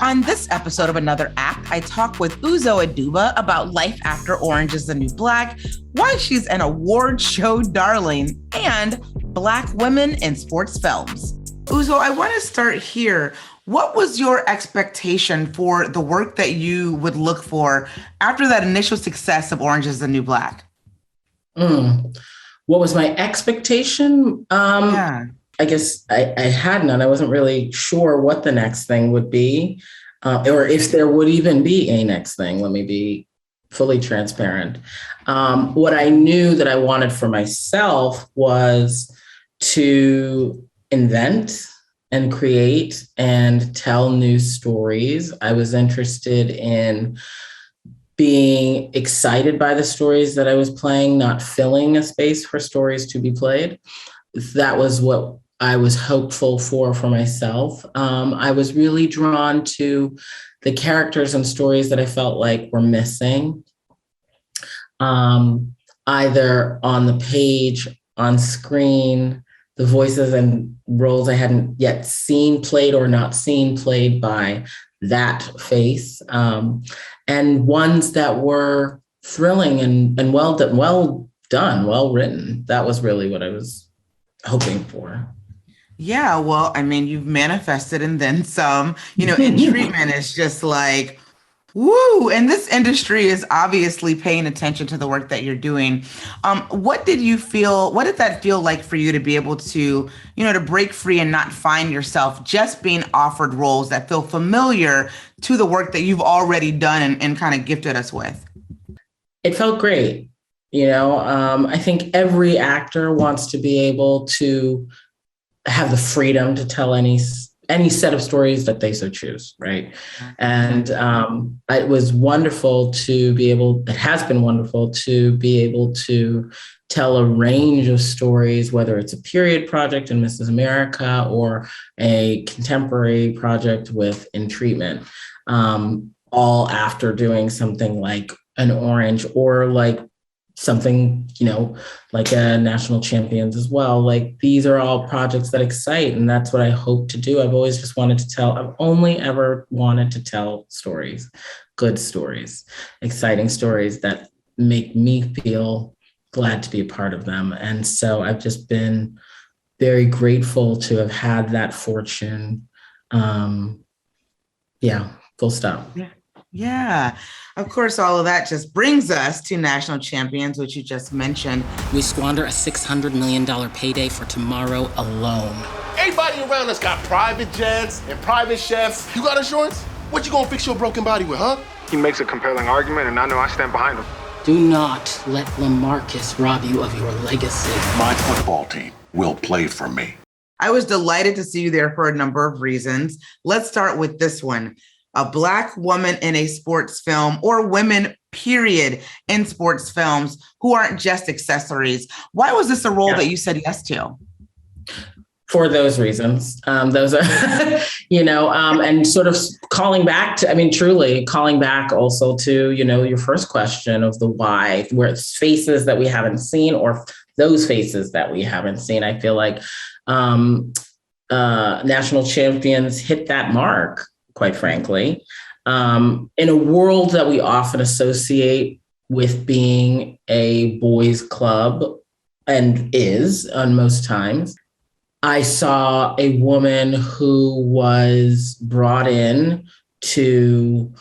On this episode of Another Act, I talk with Uzo Aduba about life after Orange is the New Black, why she's an award show darling, and Black women in sports films. Uzo, I want to start here. What was your expectation for the work that you would look for after that initial success of Orange is the New Black? What was my expectation? I guess I had none. I wasn't really sure what the next thing would be, or if there would even be a next thing. Let me be fully transparent. What I knew that I wanted for myself was to invent and create and tell new stories. I was interested in being excited by the stories that I was playing, not filling a space for stories to be played. That was what I was hopeful for myself. I was really drawn to the characters and stories that I felt like were missing, either on the page, on screen, the voices and roles I hadn't yet seen played or not seen played by that face, and ones that were thrilling and well done, well written. That was really what I was hoping for. Yeah, well, I mean, you've manifested and then some. In treatment, it's just like, woo! And this industry is obviously paying attention to the work that you're doing. What did that feel like for you to be able to, to break free and not find yourself just being offered roles that feel familiar to the work that you've already done and kind of gifted us with? It felt great. I think every actor wants to be able to have the freedom to tell any set of stories that they so choose, right? And it was wonderful it has been wonderful to be able to tell a range of stories, whether it's a period project in Mrs. America or a contemporary project in treatment, all after doing something like an Orange or like something, like a National Champions as well. Like, these are all projects that excite, and that's what I hope to do. I've only ever wanted to tell stories, good stories, exciting stories that make me feel glad to be a part of them. And so I've just been very grateful to have had that fortune. Full stop. Yeah. Of course, all of that just brings us to National Champions, which you just mentioned. We squander a $600 million payday for tomorrow alone. Everybody around us got private jets and private chefs. You got insurance? What you gonna fix your broken body with, huh? He makes a compelling argument, and I know I stand behind him. Do not let LaMarcus rob you of your legacy. My football team will play for me. I was delighted to see you there for a number of reasons. Let's start with this one. A Black woman in a sports film, or women, period, in sports films who aren't just accessories. Why was this a role that you said yes to? For those reasons. Those are, and sort of calling back also to, your first question of the why, where it's faces that we haven't seen or those faces that we haven't seen. I feel like National Champions hit that mark, quite frankly, in a world that we often associate with being a boys' club, and is on most times. I saw a woman who was brought in to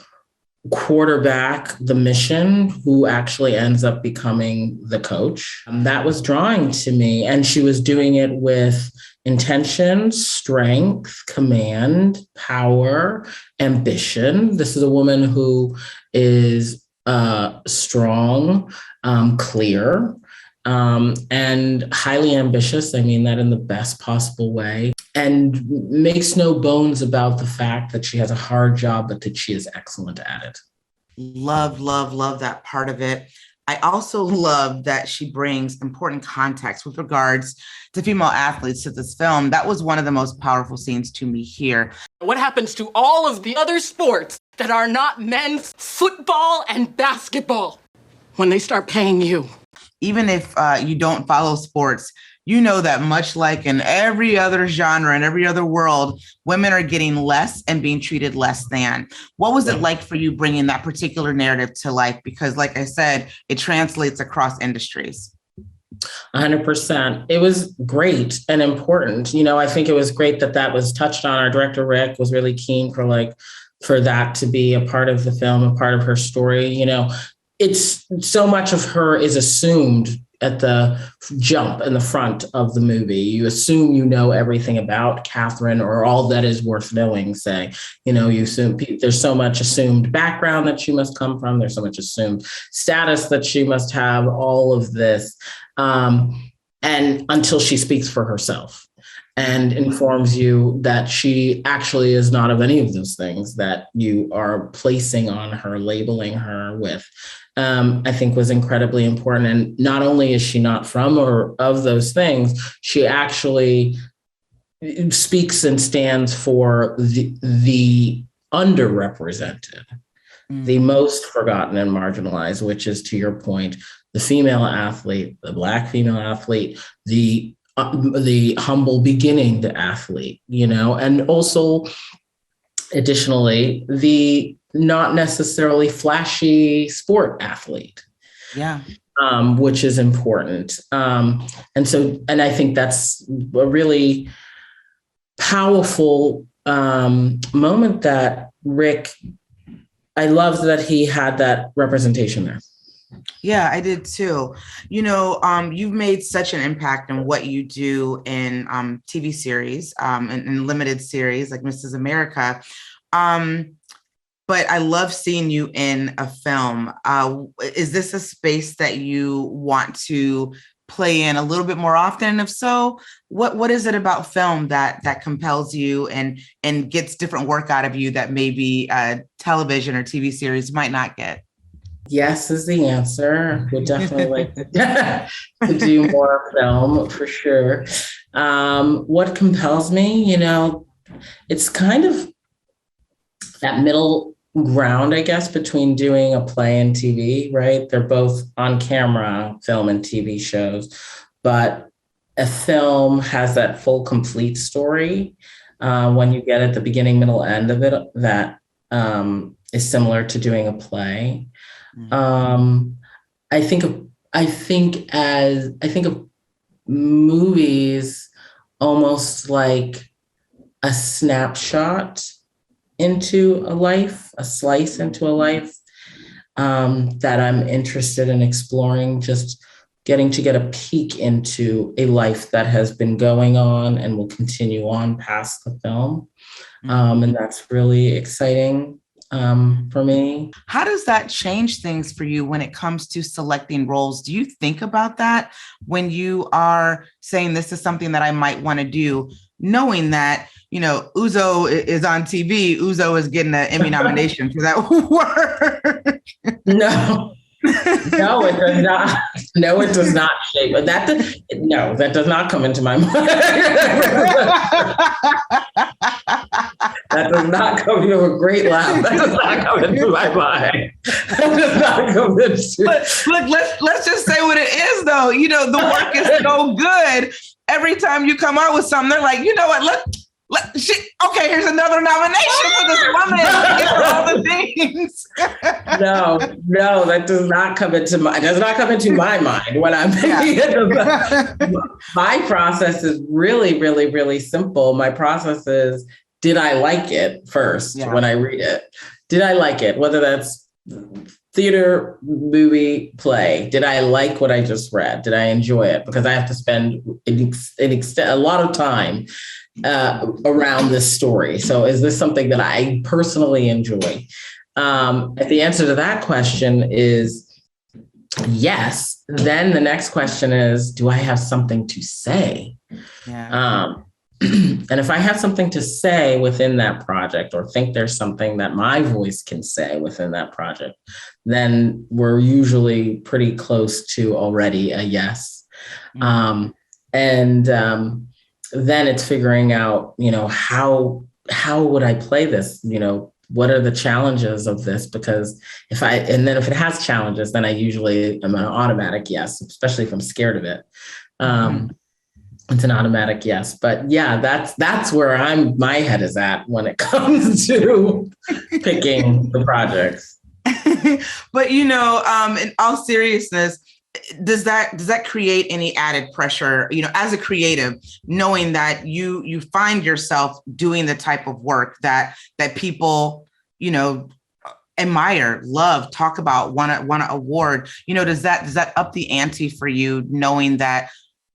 quarterback the mission, who actually ends up becoming the coach. That was drawing to me, and she was doing it with intention, strength, command, power, ambition. This is a woman who is strong, clear, and highly ambitious. I mean that in the best possible way, and makes no bones about the fact that she has a hard job, but that she is excellent at it. Love, love, love that part of it. I also love that she brings important context with regards to female athletes to this film. That was one of the most powerful scenes to me here. What happens to all of the other sports that are not men's football and basketball when they start paying you? even if you don't follow sports, you know that much like in every other genre and every other world, women are getting less and being treated less than. What was it like for you bringing that particular narrative to life? Because like I said, it translates across industries. 100%. It was great and important. I think it was great that was touched on. Our director, Rick, was really keen for that to be a part of the film, a part of her story. It's so much of her is assumed at the jump in the front of the movie. You assume you know everything about Catherine, or all that is worth knowing, say. You assume there's so much assumed background that she must come from. There's so much assumed status that she must have, all of this. And until she speaks for herself and informs you that she actually is not of any of those things that you are placing on her, labeling her with, I think was incredibly important. And not only is she not from or of those things, she actually speaks and stands for the underrepresented, the most forgotten and marginalized, which is, to your point, the female athlete, the Black female athlete, the humble beginning athlete, and also additionally, the not necessarily flashy sport athlete. Yeah. Which is important. And I think that's a really powerful moment that Rick, I loved that he had that representation there. Yeah, I did too. You've made such an impact in what you do in TV series, and limited series like Mrs. America. But I love seeing you in a film. Is this a space that you want to play in a little bit more often? And if so, what is it about film that compels you and gets different work out of you that maybe television or TV series might not get? Yes is the answer. Would definitely like to do more film for sure. What compels me, it's kind of that middle ground, I guess, between doing a play and TV, right? They're both on camera, film and TV shows, but a film has that full, complete story when you get at the beginning, middle, end of it that is similar to doing a play. I think of movies almost like a snapshot into a life, a slice into a life that I'm interested in exploring, just getting to get a peek into a life that has been going on and will continue on past the film. And that's really exciting for me. How does that change things for you when it comes to selecting roles? Do you think about that when you are saying this is something that I might want to do, knowing that, Uzo is on TV, Uzo is getting an Emmy nomination for that work? No, it does not. No, it does not shape. That does not come into my mind. That does not come into a great laugh. That does not come into my mind. That does not come into. Look, let's just say what it is, though. The work is so good. Every time you come out with something, they're like, you know what? Okay, here's another nomination for this woman. For all the things. No, that does not come into my mind when I'm thinking it. My process is really, really, really simple. My process is, did I like it first when I read it? Did I like it? Whether that's theater, movie, play. Did I like what I just read? Did I enjoy it? Because I have to spend a lot of time around this story. So is this something that I personally enjoy? If the answer to that question is yes, then the next question is, do I have something to say? Yeah. And if I have something to say within that project, or think there's something that my voice can say within that project, then we're usually pretty close to already a yes. Then it's figuring out, how would I play this, what are the challenges of this? Because if it has challenges, then I usually am an automatic yes, especially if I'm scared of it. It's an automatic yes. But yeah, that's where my head is at when it comes to picking the projects. But in all seriousness, does that create any added pressure, as a creative, knowing that you find yourself doing the type of work that people, admire, love, talk about, want to award, does that up the ante for you, knowing that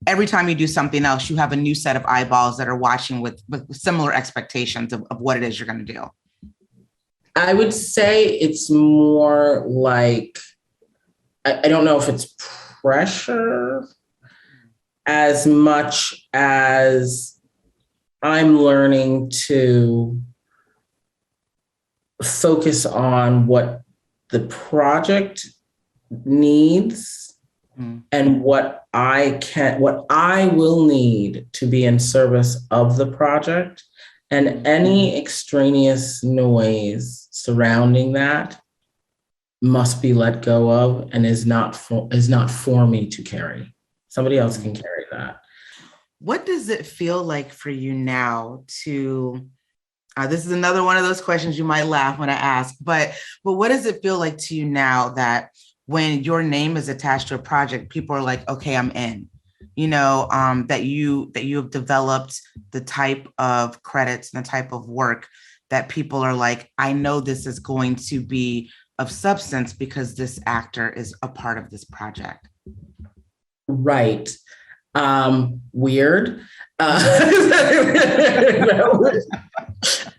every time you do something else, you have a new set of eyeballs that are watching with similar expectations of what it is you're going to do? I would say it's more like, I don't know if it's pressure as much as I'm learning to focus on what the project needs and what I will need to be in service of the project, and any extraneous noise surrounding that must be let go of and is not for me to carry. Somebody else can carry that. What does it feel like for you now to, this is another one of those questions you might laugh when I ask, but what does it feel like to you now that when your name is attached to a project, people are like, okay, I'm in, that you have developed the type of credits and the type of work that people are like, I know this is going to be of substance because this actor is a part of this project? Right. Weird.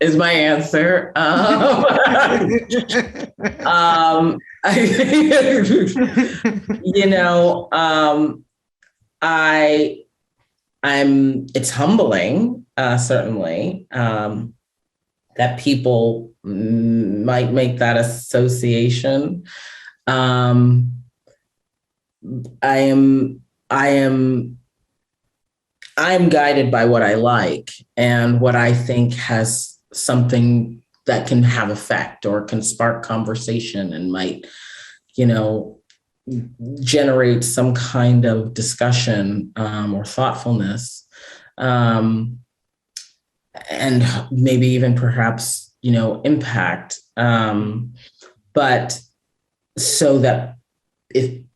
Is my answer. It's humbling, certainly, that people might make that association. I am guided by what I like and what I think has something that can have effect or can spark conversation and might, generate some kind of discussion or thoughtfulness, and maybe even perhaps, impact. But so that it's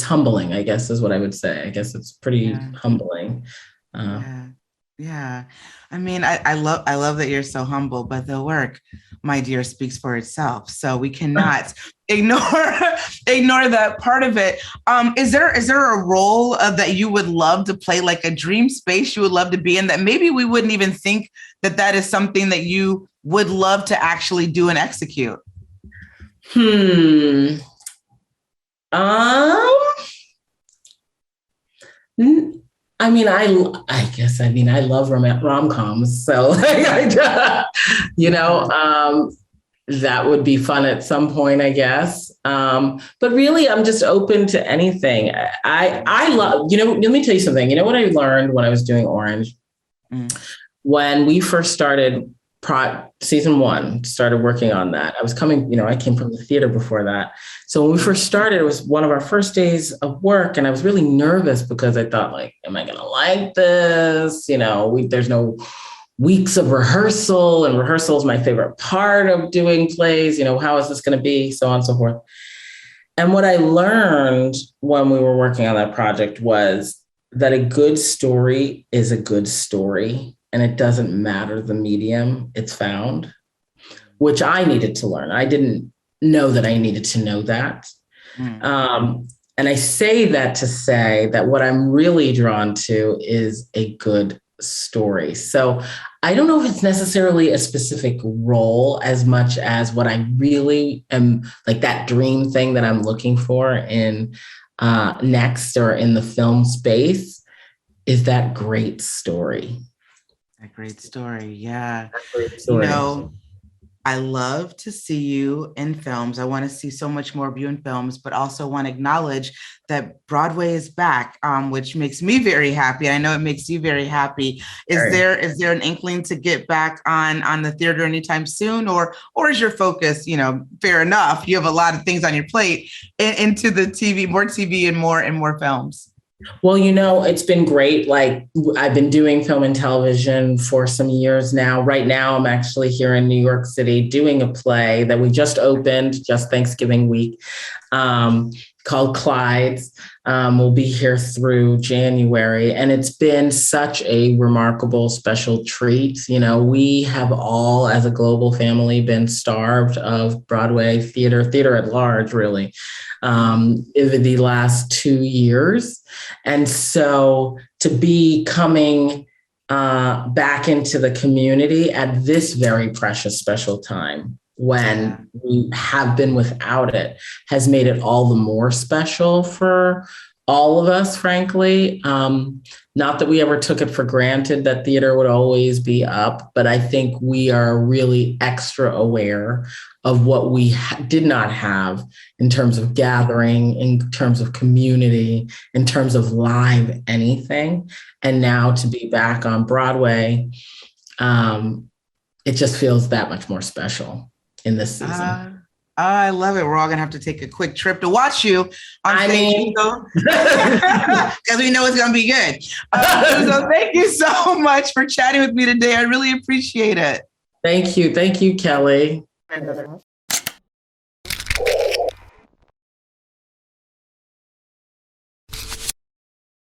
humbling, I guess, is what I would say. I guess it's pretty humbling. Yeah. I mean, I love that you're so humble, but the work, my dear, speaks for itself. So we cannot ignore that part of it. Is there a role that you would love to play, like a dream space you would love to be in, that maybe we wouldn't even think that is something that you would love to actually do and execute? I mean, I love rom-coms. So, that would be fun at some point, I guess. But really, I'm just open to anything. I love, let me tell you something. You know what I learned when I was doing Orange? When we first started season 1, started working on that. I came from the theater before that. So when we first started, it was one of our first days of work. And I was really nervous because I thought, like, am I going to like this? There's no weeks of rehearsal, and rehearsal is my favorite part of doing plays. How is this going to be? So on and so forth. And what I learned when we were working on that project was that a good story is a good story. And it doesn't matter the medium it's found, which I needed to learn. I didn't know that I needed to know that. And I say that to say that what I'm really drawn to is a good story. So I don't know if it's necessarily a specific role as much as what I really am, like that dream thing that I'm looking for in next or in the film space, is that great story. A great story. Yeah. Great story. I love to see you in films. I want to see so much more of you in films, but also want to acknowledge that Broadway is back, which makes me very happy. I know it makes you very happy. Is there an inkling to get back on the theater anytime soon, or is your focus, fair enough, you have a lot of things on your plate, into the TV and more films? Well, it's been great. Like, I've been doing film and television for some years now. Right now, I'm actually here in New York City doing a play that we just opened just Thanksgiving week, called Clyde's. We'll be here through January. And it's been such a remarkable, special treat. We have all, as a global family, been starved of Broadway theater at large, really, over the last 2 years. And so to be coming back into the community at this very precious, special time when we have been without it has made it all the more special for all of us, frankly. Not that we ever took it for granted that theater would always be up, but I think we are really extra aware of what we did not have in terms of gathering, in terms of community, in terms of live anything. And now to be back on Broadway, it just feels that much more special in this season. I love it. We're all going to have to take a quick trip to watch you on stage, because we know it's going to be good. So thank you so much for chatting with me today. I really appreciate it. Thank you. Thank you, Kelly.